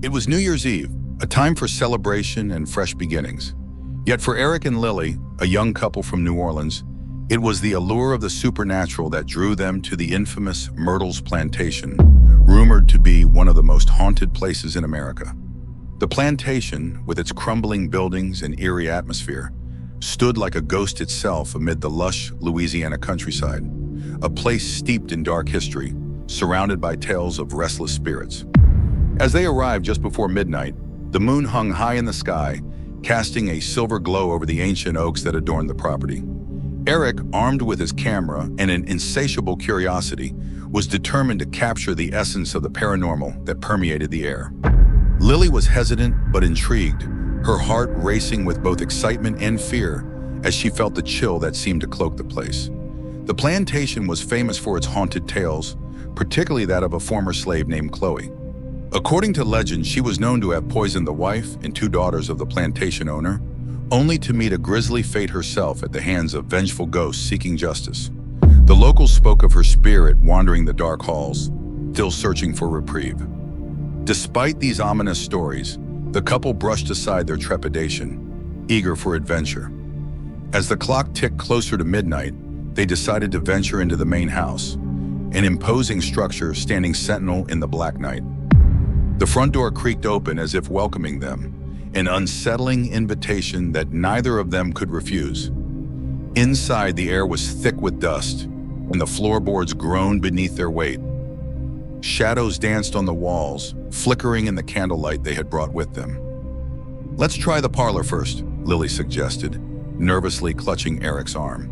It was New Year's Eve, a time for celebration and fresh beginnings. Yet for Eric and Lily, a young couple from New Orleans, it was the allure of the supernatural that drew them to the infamous Myrtles Plantation, rumored to be one of the most haunted places in America. The plantation, with its crumbling buildings and eerie atmosphere, stood like a ghost itself amid the lush Louisiana countryside, a place steeped in dark history, surrounded by tales of restless spirits. As they arrived just before midnight, the moon hung high in the sky, casting a silver glow over the ancient oaks that adorned the property. Eric, armed with his camera and an insatiable curiosity, was determined to capture the essence of the paranormal that permeated the air. Lily was hesitant but intrigued, her heart racing with both excitement and fear as she felt the chill that seemed to cloak the place. The plantation was famous for its haunted tales, particularly that of a former slave named Chloe. According to legend, she was known to have poisoned the wife and two daughters of the plantation owner, only to meet a grisly fate herself at the hands of vengeful ghosts seeking justice. The locals spoke of her spirit wandering the dark halls, still searching for reprieve. Despite these ominous stories, the couple brushed aside their trepidation, eager for adventure. As the clock ticked closer to midnight, they decided to venture into the main house, an imposing structure standing sentinel in the black night. The front door creaked open as if welcoming them, an unsettling invitation that neither of them could refuse. Inside, the air was thick with dust, and the floorboards groaned beneath their weight. Shadows danced on the walls, flickering in the candlelight they had brought with them. "Let's try the parlor first," Lily suggested, nervously clutching Eric's arm.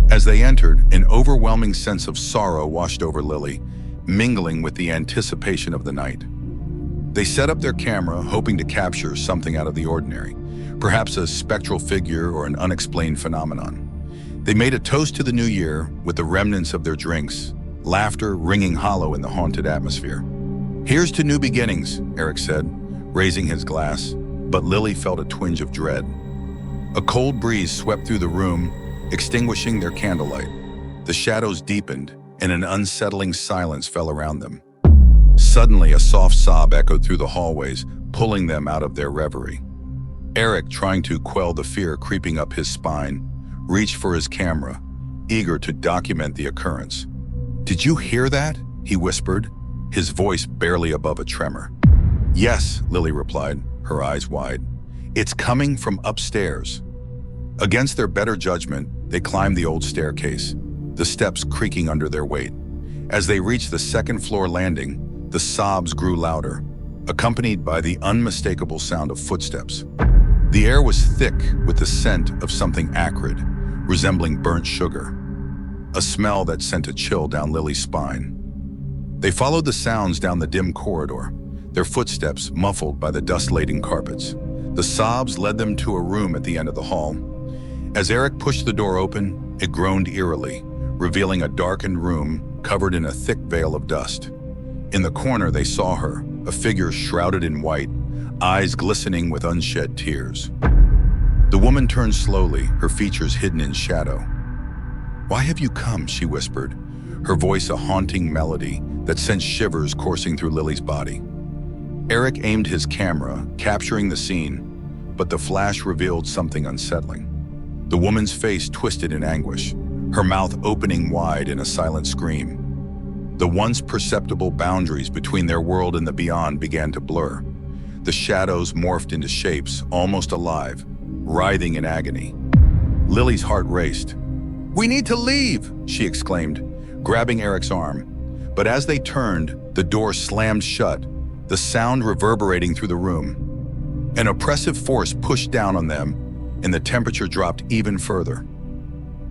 As they entered, an overwhelming sense of sorrow washed over Lily, mingling with the anticipation of the night. They set up their camera, hoping to capture something out of the ordinary, perhaps a spectral figure or an unexplained phenomenon. They made a toast to the new year with the remnants of their drinks, laughter ringing hollow in the haunted atmosphere. "Here's to new beginnings," Eric said, raising his glass, but Lily felt a twinge of dread. A cold breeze swept through the room, extinguishing their candlelight. The shadows deepened, and an unsettling silence fell around them. Suddenly, a soft sob echoed through the hallways, pulling them out of their reverie. Eric, trying to quell the fear creeping up his spine, reached for his camera, eager to document the occurrence. "Did you hear that?" he whispered, his voice barely above a tremor. "Yes," Lily replied, her eyes wide. "It's coming from upstairs." Against their better judgment, they climbed the old staircase, the steps creaking under their weight. As they reached the second-floor landing, the sobs grew louder, accompanied by the unmistakable sound of footsteps. The air was thick with the scent of something acrid, resembling burnt sugar, a smell that sent a chill down Lily's spine. They followed the sounds down the dim corridor, their footsteps muffled by the dust-laden carpets. The sobs led them to a room at the end of the hall. As Eric pushed the door open, it groaned eerily, revealing a darkened room covered in a thick veil of dust. In the corner, they saw her, a figure shrouded in white, eyes glistening with unshed tears. The woman turned slowly, her features hidden in shadow. "Why have you come?" she whispered, her voice a haunting melody that sent shivers coursing through Lily's body. Eric aimed his camera, capturing the scene, but the flash revealed something unsettling. The woman's face twisted in anguish, her mouth opening wide in a silent scream. The once perceptible boundaries between their world and the beyond began to blur. The shadows morphed into shapes, almost alive, writhing in agony. Lily's heart raced. "We need to leave!" she exclaimed, grabbing Eric's arm. But as they turned, the door slammed shut, the sound reverberating through the room. An oppressive force pushed down on them, and the temperature dropped even further.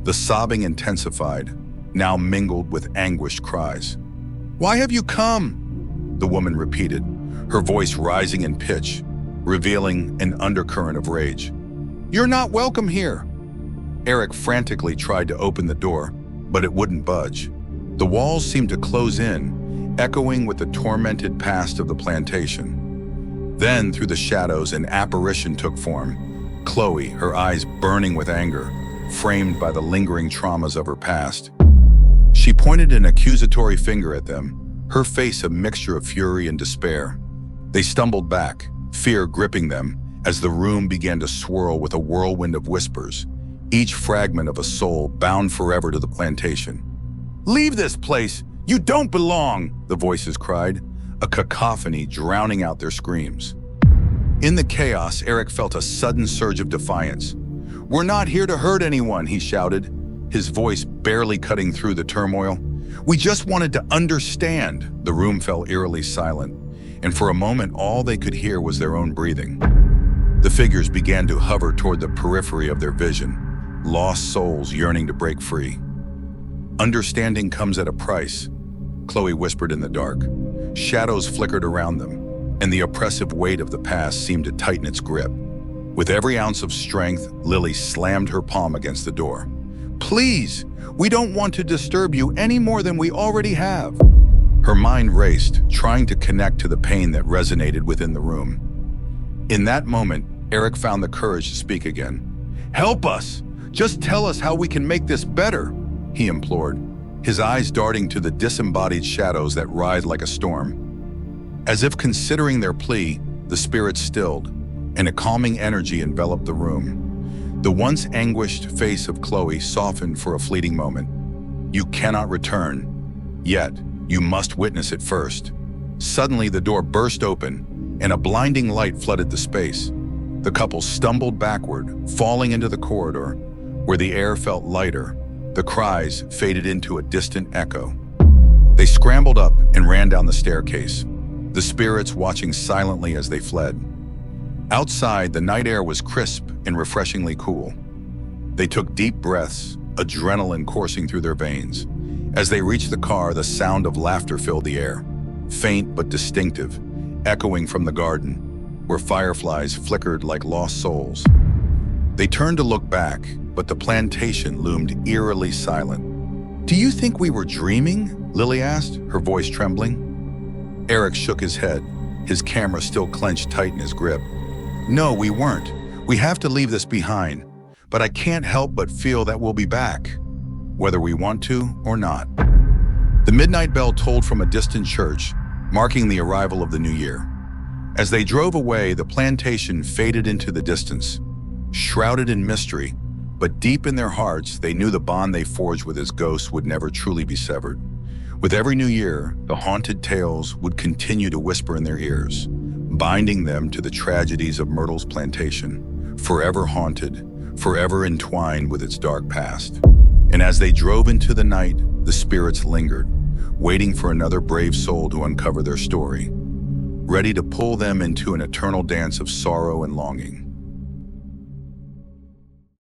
The sobbing intensified, now mingled with anguished cries. "Why have you come?" the woman repeated, her voice rising in pitch, revealing an undercurrent of rage. "You're not welcome here." Eric frantically tried to open the door, but it wouldn't budge. The walls seemed to close in, echoing with the tormented past of the plantation. Then, through the shadows, an apparition took form. Chloe, her eyes burning with anger, framed by the lingering traumas of her past. She pointed an accusatory finger at them, her face a mixture of fury and despair. They stumbled back, fear gripping them, as the room began to swirl with a whirlwind of whispers, each fragment of a soul bound forever to the plantation. "Leave this place! You don't belong!" the voices cried, a cacophony drowning out their screams. In the chaos, Eric felt a sudden surge of defiance. "We're not here to hurt anyone," he shouted, his voice barely cutting through the turmoil. "We just wanted to understand." The room fell eerily silent, and for a moment all they could hear was their own breathing. The figures began to hover toward the periphery of their vision, lost souls yearning to break free. "Understanding comes at a price," Chloe whispered in the dark. Shadows flickered around them, and the oppressive weight of the past seemed to tighten its grip. With every ounce of strength, Lily slammed her palm against the door. "Please, we don't want to disturb you any more than we already have." Her mind raced, trying to connect to the pain that resonated within the room. In that moment, Eric found the courage to speak again. "Help us! Just tell us how we can make this better," he implored, his eyes darting to the disembodied shadows that writhed like a storm. As if considering their plea, the spirits stilled, and a calming energy enveloped the room. The once anguished face of Chloe softened for a fleeting moment. "You cannot return. Yet, you must witness it first." Suddenly, the door burst open, and a blinding light flooded the space. The couple stumbled backward, falling into the corridor, where the air felt lighter. The cries faded into a distant echo. They scrambled up and ran down the staircase, the spirits watching silently as they fled. Outside, the night air was crisp and refreshingly cool. They took deep breaths, adrenaline coursing through their veins. As they reached the car, the sound of laughter filled the air, faint but distinctive, echoing from the garden, where fireflies flickered like lost souls. They turned to look back, but the plantation loomed eerily silent. "Do you think we were dreaming?" Lily asked, her voice trembling. Eric shook his head, his camera still clenched tight in his grip. "No, we weren't. We have to leave this behind, but I can't help but feel that we'll be back, whether we want to or not." The midnight bell tolled from a distant church, marking the arrival of the new year. As they drove away, the plantation faded into the distance, shrouded in mystery, but deep in their hearts, they knew the bond they forged with its ghosts would never truly be severed. With every new year, the haunted tales would continue to whisper in their ears, binding them to the tragedies of Myrtles Plantation, forever haunted, forever entwined with its dark past. And as they drove into the night, the spirits lingered, waiting for another brave soul to uncover their story, ready to pull them into an eternal dance of sorrow and longing.